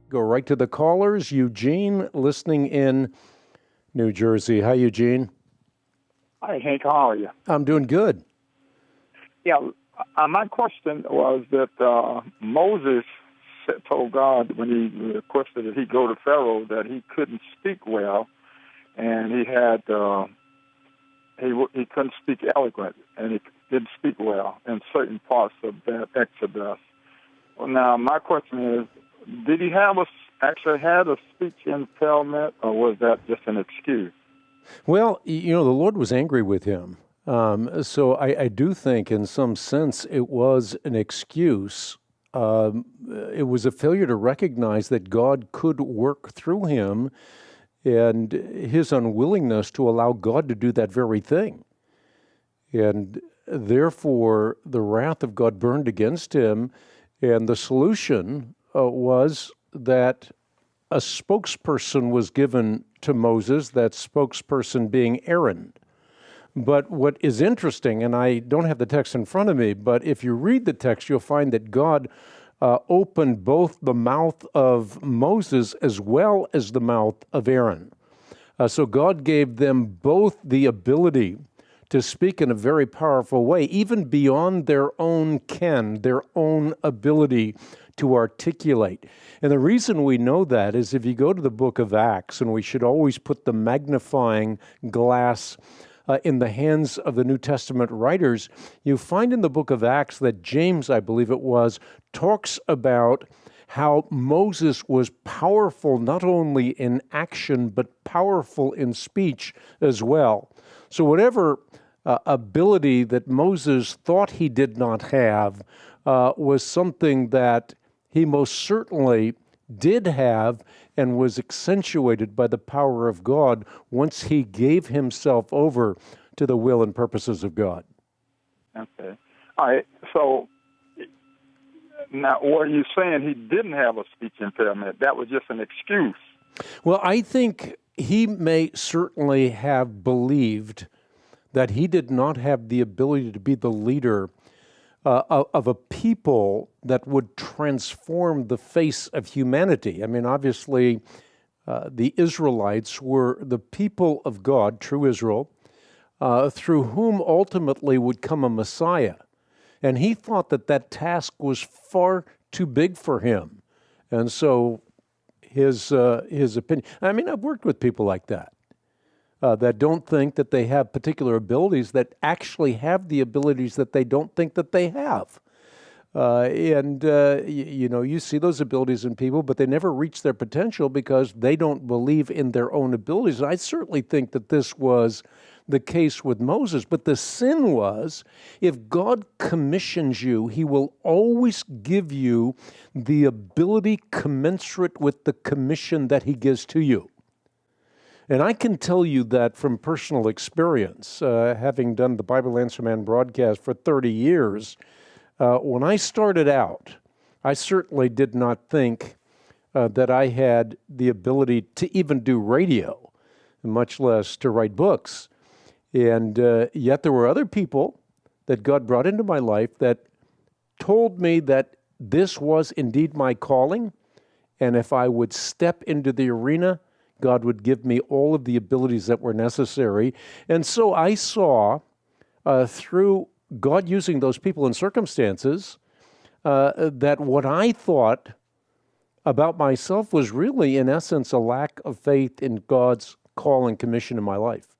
Go right to the callers. Eugene, listening in New Jersey. Hi, Eugene. Hi, Hank. How are you? I'm doing good. Yeah, my question was that Moses told God when he requested that he go to Pharaoh that he couldn't speak well, and he had he couldn't speak eloquent, and he didn't speak well in certain parts of that Exodus. Well, now my question is, did he actually had a speech impairment, or was that just an excuse? Well, the Lord was angry with him. So I do think in some sense it was an excuse. It was a failure to recognize that God could work through him and his unwillingness to allow God to do that very thing. And therefore, the wrath of God burned against him, and the solution was that a spokesperson was given to Moses, that spokesperson being Aaron. But what is interesting, and I don't have the text in front of me, but if you read the text, you'll find that God opened both the mouth of Moses as well as the mouth of Aaron. So God gave them both the ability to speak in a very powerful way, even beyond their own ken, their own ability to articulate. And the reason we know that is if you go to the book of Acts, and we should always put the magnifying glass in the hands of the New Testament writers, you find in the book of Acts that James, I believe it was, talks about how Moses was powerful not only in action, but powerful in speech as well. So whatever ability that Moses thought he did not have was something that he most certainly did have and was accentuated by the power of God once he gave himself over to the will and purposes of God. Okay. All right. So now, what are you saying? He didn't have a speech impairment. That was just an excuse. Well, I think he may certainly have believed that he did not have the ability to be the leader of a people that would transform the face of humanity. I mean, obviously, the Israelites were the people of God, true Israel, through whom ultimately would come a Messiah. And he thought that that task was far too big for him. And so his opinion, I mean, I've worked with people like that. That don't think that they have particular abilities, that actually have the abilities that they don't think that they have. You see those abilities in people, but they never reach their potential because they don't believe in their own abilities. And I certainly think that this was the case with Moses. But the sin was, if God commissions you, he will always give you the ability commensurate with the commission that he gives to you. And I can tell you that from personal experience, having done the Bible Answer Man broadcast for 30 years, when I started out, I certainly did not think that I had the ability to even do radio, much less to write books. And yet there were other people that God brought into my life that told me that this was indeed my calling, and if I would step into the arena, God would give me all of the abilities that were necessary. And so I saw, through God using those people and circumstances, that what I thought about myself was really, in essence, a lack of faith in God's call and commission in my life.